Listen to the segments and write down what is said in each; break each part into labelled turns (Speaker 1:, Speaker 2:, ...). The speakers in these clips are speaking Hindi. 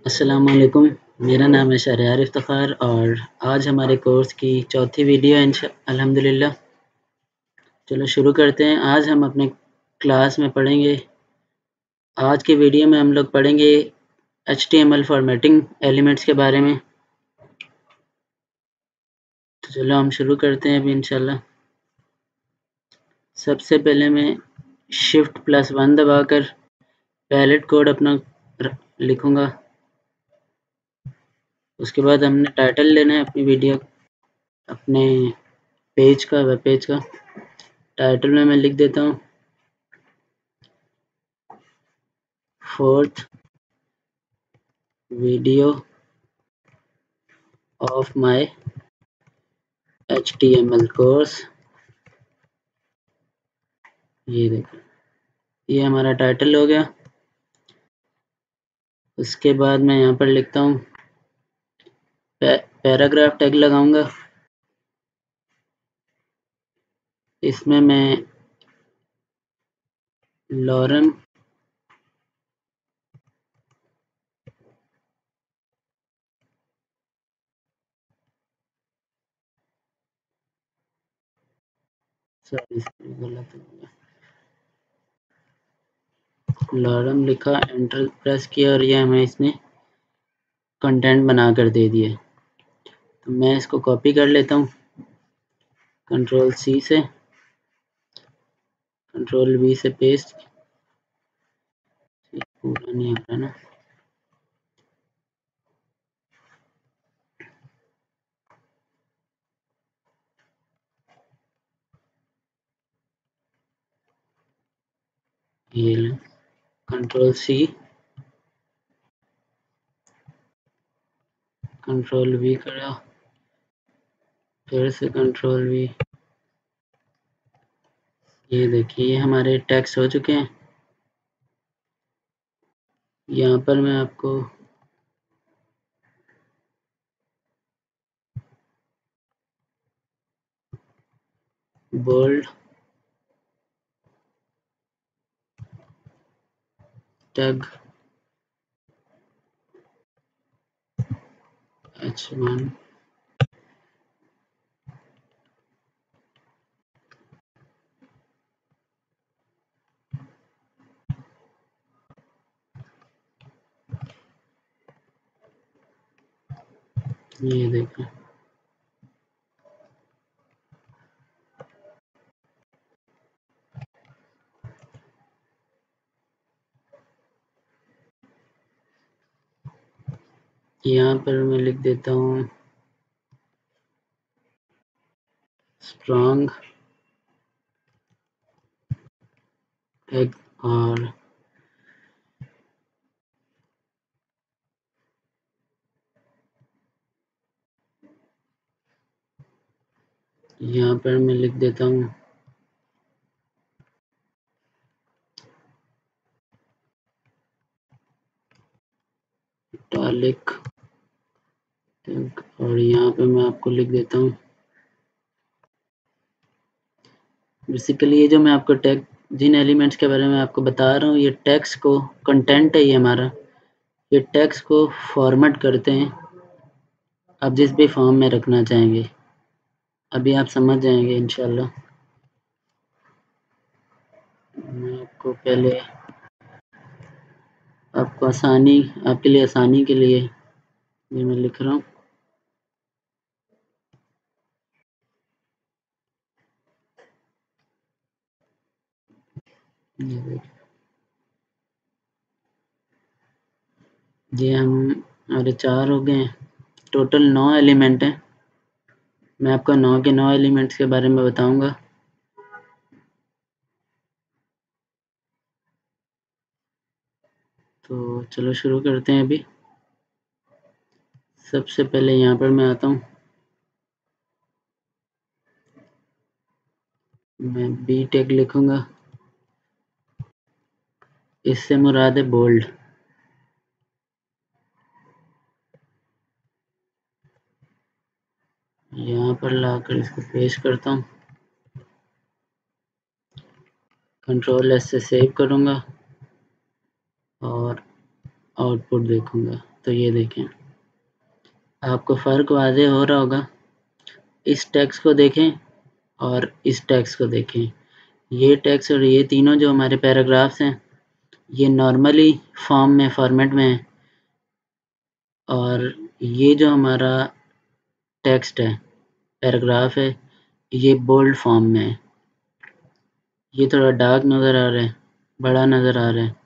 Speaker 1: अस्सलामुअलैकुम। मेरा नाम है शहरयार इफ्तिखार और आज हमारे कोर्स की चौथी वीडियो है अल्हम्दुलिल्लाह। चलो शुरू करते हैं। आज हम अपने क्लास में पढ़ेंगे, आज की वीडियो में हम लोग पढ़ेंगे HTML फॉर्मेटिंग एलिमेंट्स के बारे में। तो चलो हम शुरू करते हैं अभी इंशाल्लाह। सबसे पहले मैं Shift+1 दबाकर पैलेट कोड अपना लिखूँगा। उसके बाद हमने टाइटल लेना है अपनी वीडियो, अपने पेज का, वेब पेज का। टाइटल में मैं लिख देता हूँ 4th video of my HTML course. ये देखो, ये हमारा टाइटल हो गया। उसके बाद मैं यहाँ पर लिखता हूँ पैराग्राफ टैग लगाऊंगा। इसमें मैं लॉरेम गलत हो गया, लॉरेम लिखा, एंटर प्रेस किया और ये हमें इसने कंटेंट बना कर दे दिया। तो मैं इसको कॉपी कर लेता हूँ Ctrl+C से, Ctrl+V से पेस्ट। पूरा नहीं हो रहा ना, ये Ctrl+C, Ctrl+V करा, फिर से Ctrl+V। ये देखिए हमारे टेक्स्ट हो चुके हैं। यहाँ पर मैं आपको बोल्ड टैग H1 ये देखो, यहाँ पर मैं लिख देता हूँ स्ट्रॉन्ग टैग और यहाँ पर मैं लिख देता हूँ इटालिक टैग और यहाँ पे मैं आपको लिख देता हूँ बेसिकली ये जो मैं आपको टैग, जिन एलिमेंट्स के बारे में आपको बता रहा हूँ, ये टेक्स्ट को, कंटेंट है ये हमारा, ये टेक्स्ट को फॉर्मेट करते हैं आप जिस भी फॉर्म में रखना चाहेंगे। अभी आप समझ जाएंगे इंशाल्लाह। मैं आपको पहले, आपको आसानी, आपके लिए आसानी के लिए ये मैं लिख रहा हूँ। ये हम हमारे 4 हो गए हैं, टोटल 9 एलिमेंट हैं। मैं आपको 9 के 9 एलिमेंट्स के बारे में बताऊंगा। तो चलो शुरू करते हैं अभी। सबसे पहले यहाँ पर मैं आता हूँ, मैं बी टैग लिखूंगा, इससे मुराद है बोल्ड। यहाँ पर लाकर इसको पेस्ट करता हूँ, Ctrl+S से सेव करूँगा और आउटपुट देखूँगा। तो ये देखें, आपको फ़र्क वाज़ेह हो रहा होगा। इस टेक्स्ट को देखें और इस टेक्स्ट को देखें। ये टेक्स्ट और ये तीनों जो हमारे पैराग्राफ्स हैं, ये नॉर्मली फॉर्मेट में है, और ये जो हमारा टेक्स्ट है, पैराग्राफ है, ये बोल्ड फॉर्म में है। ये थोड़ा डार्क नज़र आ रहा है, बड़ा नज़र आ रहा है।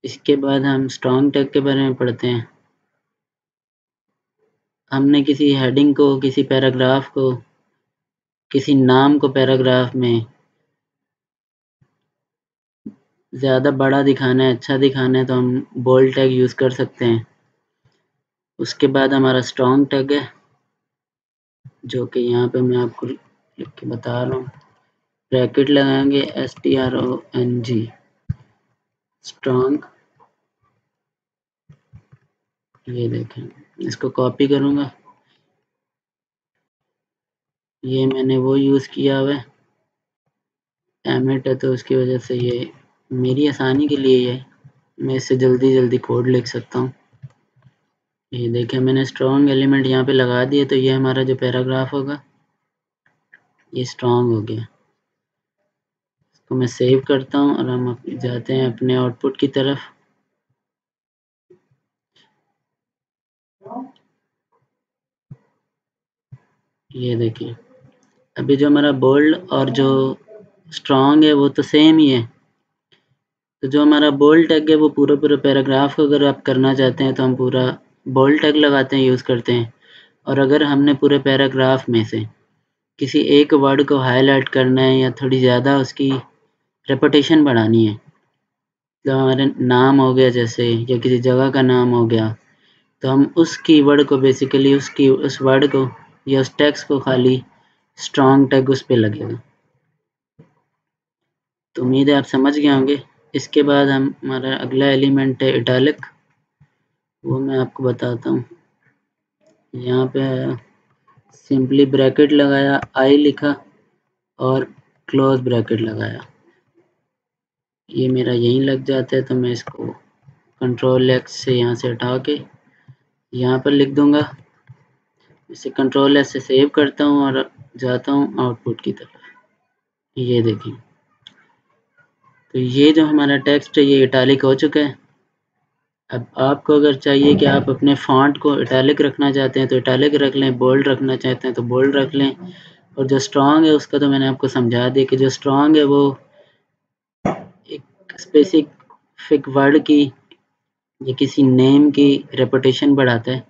Speaker 1: इसके बाद हम स्ट्रॉन्ग टैग के बारे में पढ़ते हैं। हमने किसी हेडिंग को, किसी पैराग्राफ को, किसी नाम को पैराग्राफ में ज़्यादा बड़ा दिखाना है, अच्छा दिखाना है, तो हम बोल्ड टैग यूज़ कर सकते हैं। उसके बाद हमारा स्ट्रॉन्ग टैग है, जो कि यहाँ पे मैं आपको लिख के बता रहा हूँ। ब्रैकेट लगाएंगे STRONG, स्ट्रॉन्ग। ये देखें, इसको कॉपी करूँगा। ये मैंने वो यूज़ किया हुआ है, एमिट है, तो उसकी वजह से ये मेरी आसानी के लिए है, मैं इससे जल्दी कोड लिख सकता हूँ। ये देखें, मैंने स्ट्रॉन्ग एलिमेंट यहाँ पे लगा दिए, तो ये हमारा जो पैराग्राफ होगा ये स्ट्रॉन्ग हो गया। इसको मैं सेव करता हूँ और हम जाते हैं अपने आउटपुट की तरफ। ये देखिए, अभी जो हमारा बोल्ड और जो स्ट्रॉन्ग है वो तो सेम ही है। तो जो हमारा बोल्ड टैग है वो पूरा पैराग्राफ को अगर आप करना चाहते हैं तो हम पूरा बोल्ड टैग लगाते हैं, यूज़ करते हैं। और अगर हमने पूरे पैराग्राफ में से किसी एक वर्ड को हाईलाइट करना है या थोड़ी ज़्यादा उसकी रेपुटेशन बढ़ानी है, तो हमारे नाम हो गया जैसे, या किसी जगह का नाम हो गया, तो हम उस कीवर्ड को बेसिकली उस वर्ड को या उस टेक्स्ट को खाली स्ट्रॉन्ग टैग उस पे लगेगा। तो उम्मीद है आप समझ गए होंगे। इसके बाद हमारा अगला एलिमेंट है इटैलिक, वो मैं आपको बताता हूँ। यहाँ पे सिंपली ब्रैकेट लगाया, आई लिखा और क्लोज ब्रैकेट लगाया। ये मेरा यहीं लग जाता है, तो मैं इसको कंट्रोल X से यहाँ से हटा के यहाँ पर लिख दूँगा। इसे कंट्रोल S से सेव करता हूँ और जाता हूँ आउटपुट की तरफ। ये देखिए, तो ये जो हमारा टेक्स्ट है ये इटैलिक हो चुका है। अब आपको अगर चाहिए कि आप अपने फॉन्ट को इटैलिक रखना चाहते हैं तो इटैलिक रख लें, बोल्ड रखना चाहते हैं तो बोल्ड रख लें। और जो स्ट्रॉन्ग है उसका तो मैंने आपको समझा दिया कि जो स्ट्रॉन्ग है वो एक स्पेसिफिक वर्ड की या किसी नेम की रेपुटेशन बढ़ाता है,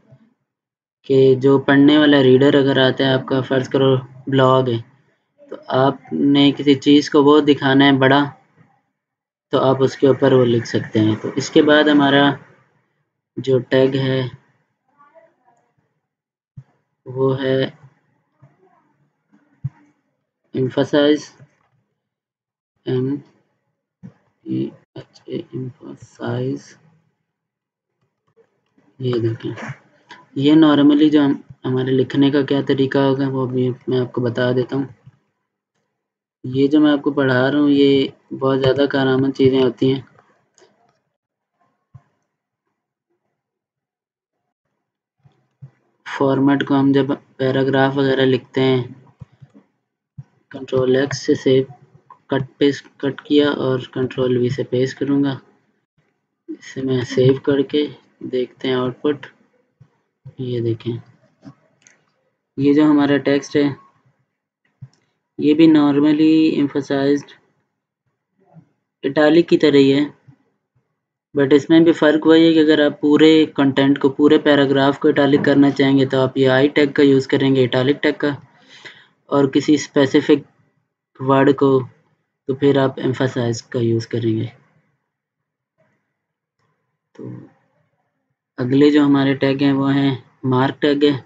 Speaker 1: कि जो पढ़ने वाला रीडर अगर आता है, आपका फ़र्ज़ करो ब्लॉग है, तो आपने किसी चीज़ को वो दिखाना है बड़ा, तो आप उसके ऊपर वो लिख सकते हैं। तो इसके बाद हमारा जो टैग है वो है एम्फसाइज, MFA एम्फसाइज। ये देखें, ये नॉर्मली जो हमारे लिखने का क्या तरीका होगा वो भी मैं आपको बता देता हूँ। ये जो मैं आपको पढ़ा रहा हूँ ये बहुत ज़्यादा कारआमद चीज़ें होती हैं। फॉर्मेट को हम जब पैराग्राफ वगैरह लिखते हैं, कंट्रोल X से सेव कट किया और कंट्रोल V से पेस्ट करूँगा। इसे मैं सेव करके देखते हैं आउटपुट। ये देखें, ये जो हमारा टेक्स्ट है ये भी नॉर्मली एम्फसाइज्ड इटैलिक की तरह ही है, बट इसमें भी फ़र्क वही है कि अगर आप पूरे कंटेंट को, पूरे पैराग्राफ को इटैलिक करना चाहेंगे तो आप ये आई टैग का यूज़ करेंगे, इटैलिक टैग का। और किसी स्पेसिफिक वर्ड को तो फिर आप एम्फसाइज का यूज़ करेंगे। तो अगले जो हमारे टैग हैं वो हैं मार्क टैग है।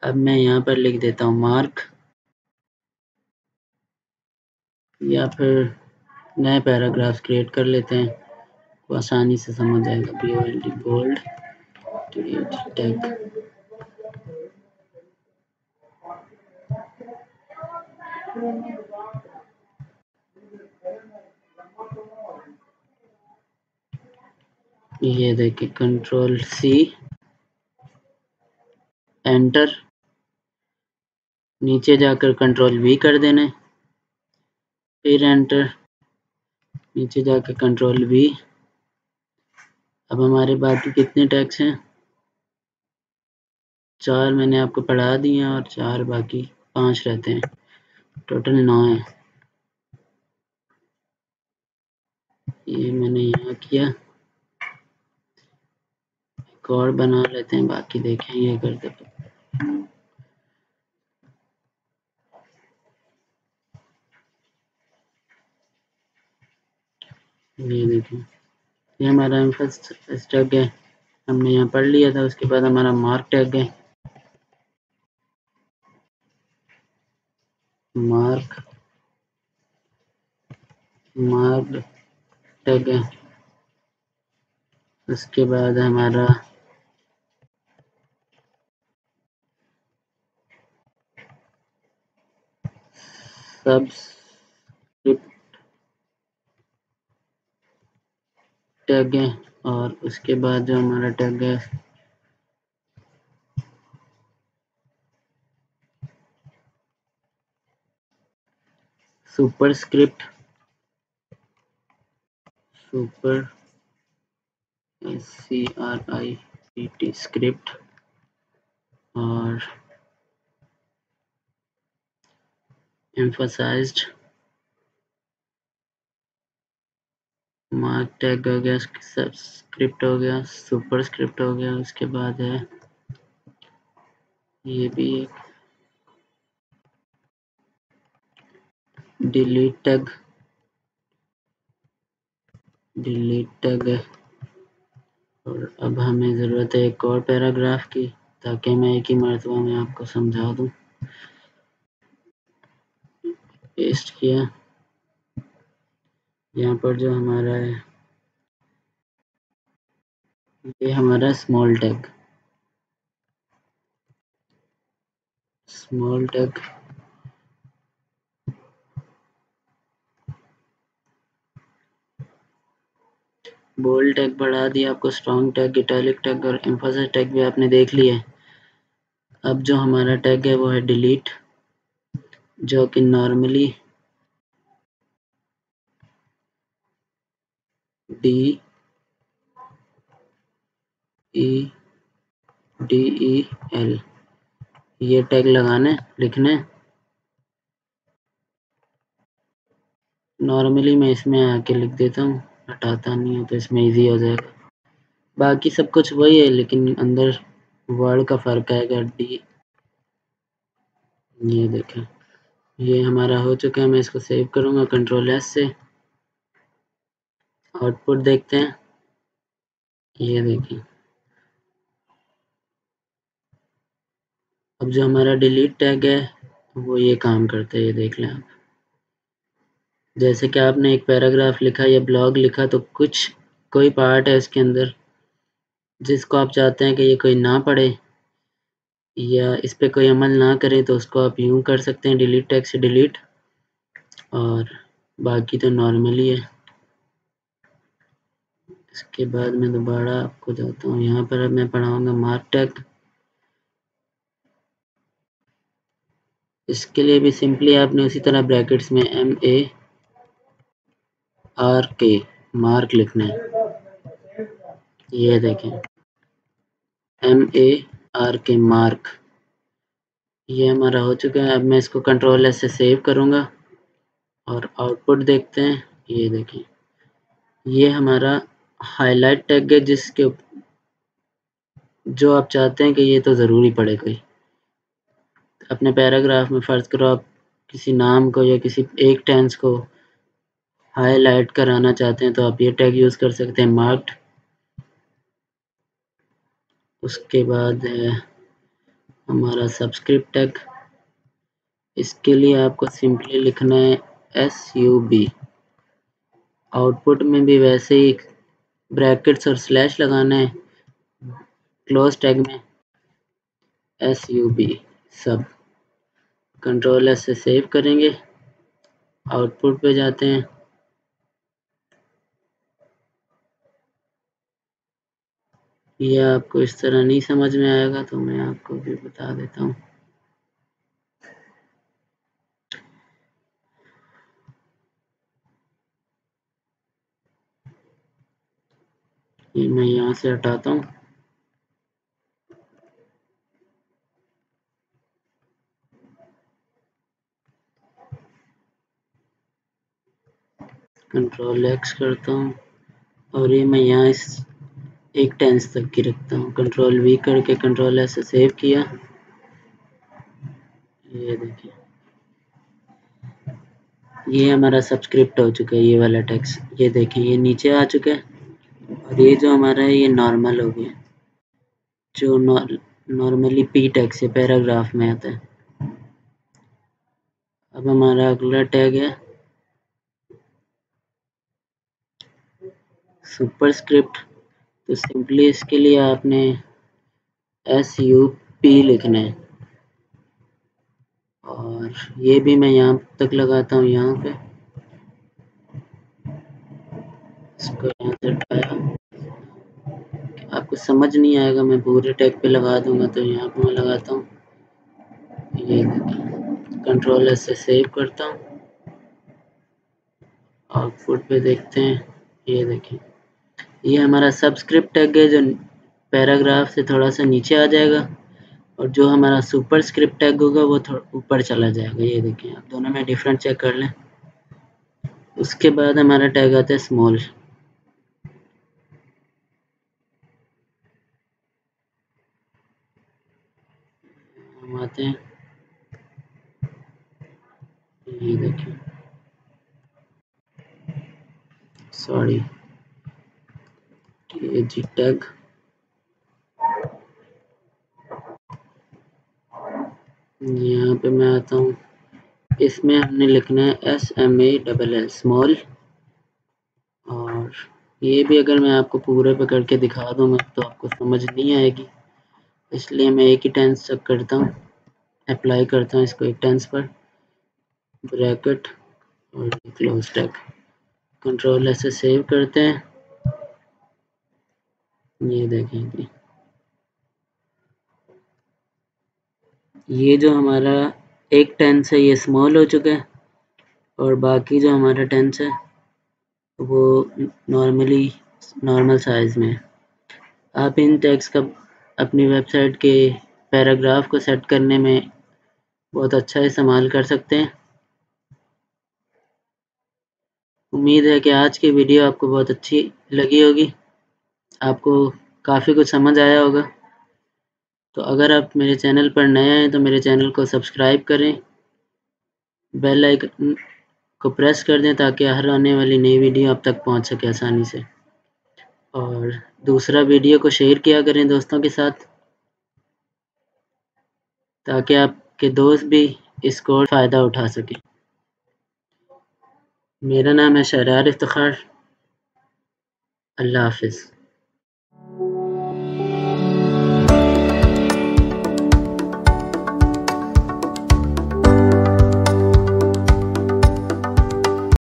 Speaker 1: अब मैं यहाँ पर लिख देता हूँ मार्क, या फिर नए पैराग्राफ क्रिएट कर लेते हैं, वो आसानी से समझ आएगा। BOLD, bold tag. ये देखिए कंट्रोल सी, एंटर, नीचे जाकर कंट्रोल वी कर देना, फिर एंटर, नीचे जाकर कंट्रोल वी। अब हमारे बाकी कितने टैग्स हैं? 4 मैंने आपको पढ़ा दिए हैं और 4 बाकी 5 रहते हैं, टोटल 9 है। ये मैंने यहाँ किया, एक और बना लेते हैं, बाकी देखें ये करते। ये देखें, ये हमारा फर्स्ट टैग है, हमने यहाँ पढ़ लिया था। उसके बाद हमारा मार्क टैग है, मार्क टैग है। उसके बाद हमारा सब्सक्रिप्ट टैग है, और उसके बाद जो हमारा टैग है सुपरस्क्रिप्ट, सुपर SCRIPT स्क्रिप्ट, और एम्फसाइज्ड मार्क टैग हो गया, सब्सक्रिप्ट हो गया, सुपरस्क्रिप्ट हो गया। उसके बाद है ये भी एक डिलीट टैग है। और अब हमें ज़रूरत है एक और पैराग्राफ की, ताकि मैं एक ही मरतबा में आपको समझा दूँ। पेस्ट किया, यहाँ पर जो हमारा है ये हमारा स्मॉल टैग, बोल्ड टैग बढ़ा दिया आपको, स्ट्रॉन्ग टैग, इटैलिक टैग और एम्फसाइज टैग भी आपने देख लिया है। अब जो हमारा टैग है वो है डिलीट, जो कि नॉर्मली DELETE ये टैग लगाने लिखने। नॉर्मली मैं इसमें आके लिख देता हूँ, हटाता नहीं हूँ तो इसमें इजी हो जाएगा। बाकी सब कुछ वही है, लेकिन अंदर वर्ड का फ़र्क आएगा। ये देखें, ये हमारा हो चुका है। मैं इसको सेव करूँगा कंट्रोल S से, आउटपुट देखते हैं। ये देखें, अब जो हमारा डिलीट टैग है वो ये काम करता है, ये देख लें आप। जैसे कि आपने एक पैराग्राफ लिखा या ब्लॉग लिखा, तो कोई पार्ट है इसके अंदर जिसको आप चाहते हैं कि ये कोई ना पढ़े या इस पे कोई अमल ना करे, तो उसको आप यूँ कर सकते हैं, डिलीट टैग से डिलीट, और बाकी तो नॉर्मली है। इसके बाद मैं दोबारा आपको जाता हूँ, यहाँ पर अब मैं पढ़ाऊँगा मार्क टैग। इसके लिए भी सिंपली आपने उसी तरह ब्रैकेट्स में MARK मार्क लिखना है। ये देखें, MARK मार्क, ये हमारा हो चुका है। अब मैं इसको कंट्रोल S से सेव करूँगा और आउटपुट देखते हैं। ये देखें, ये हमारा हाईलाइट टैग है, जो आप चाहते हैं कि ये तो ज़रूरी पड़े। कोई अपने पैराग्राफ में फ़र्ज़ करो आप किसी नाम को या किसी एक टेंस को हाईलाइट कराना चाहते हैं, तो आप ये टैग यूज़ कर सकते हैं, मार्क्ड। उसके बाद है हमारा सब्सक्रिप्ट टैग। इसके लिए आपको सिंपली लिखना है SUB। आउटपुट में भी वैसे ही ब्रैकेट्स और स्लैश लगाना है, क्लोज टैग में SUB सब। कंट्रोल S से सेव करेंगे, आउटपुट पे जाते हैं। ये आपको इस तरह नहीं समझ में आएगा तो मैं आपको भी बता देता हूँ। ये मैं यहाँ से हटाता हूँ। कंट्रोल एक्स करता हूँ और ये मैं यहाँ इस एक टेंस तक की रखता हूँ। कंट्रोल वी करके कंट्रोल एस से सेव किया। ये देखिए, ये हमारा सबस्क्रिप्ट हो चुका है, ये वाला टेक्स्ट। ये देखें, ये नीचे आ चुका है और ये जो हमारा है ये नॉर्मल हो गया, जो नॉर्मली पी टैग से पैराग्राफ में आता है। अब हमारा अगला टैग है सुपरस्क्रिप्ट। तो सिंपली इसके लिए आपने SUP लिखना है और ये भी मैं यहाँ तक लगाता हूँ, यहाँ पे इसको यहाँ से हटाया। आपको समझ नहीं आएगा, मैं पूरे टैग पे लगा दूंगा, तो यहाँ पे मैं लगाता हूँ। ये देखिए, कंट्रोल एस से सेव करता हूँ, आउटपुट पे देखते हैं। ये देखिए, ये हमारा सबस्क्रिप्ट टैग है जो पैराग्राफ से थोड़ा सा नीचे आ जाएगा और जो हमारा सुपरस्क्रिप्ट टैग होगा वो थोड़ा ऊपर चला जाएगा। ये देखिए, आप दोनों में डिफरेंट चेक कर लें। उसके बाद हमारा टैग आता है स्मॉल। हम आते हैं, ये देखिए, सॉरी, जी टैग। यहाँ पे मैं आता हूँ, इसमें हमने लिखना है SMALL स्मॉल। और ये भी अगर मैं आपको पूरे पे करके दिखा दूँगा तो आपको समझ नहीं आएगी, इसलिए मैं एक ही टेंस तक करता हूँ, अप्लाई करता हूँ इसको एक टेंस पर, ब्रैकेट और क्लोज टैग। कंट्रोल ऐसे सेव करते हैं। ये देखेंगे, ये जो हमारा एक टेंस है ये स्मॉल हो चुका है और बाकी जो हमारा टेंस है वो नॉर्मल साइज़ में है। आप इन टैग्स का अपनी वेबसाइट के पैराग्राफ को सेट करने में बहुत अच्छा इस्तेमाल कर सकते हैं। उम्मीद है कि आज की वीडियो आपको बहुत अच्छी लगी होगी, आपको काफ़ी कुछ समझ आया होगा। तो अगर आप मेरे चैनल पर नए हैं तो मेरे चैनल को सब्सक्राइब करें, बेल आइकन को प्रेस कर दें ताकि हर आने वाली नई वीडियो आप तक पहुंच सके आसानी से। और दूसरा, वीडियो को शेयर किया करें दोस्तों के साथ ताकि आपके दोस्त भी इसको फ़ायदा उठा सकें। मेरा नाम है शहरयार इफ्तिखार। अल्लाह हाफ़िज़।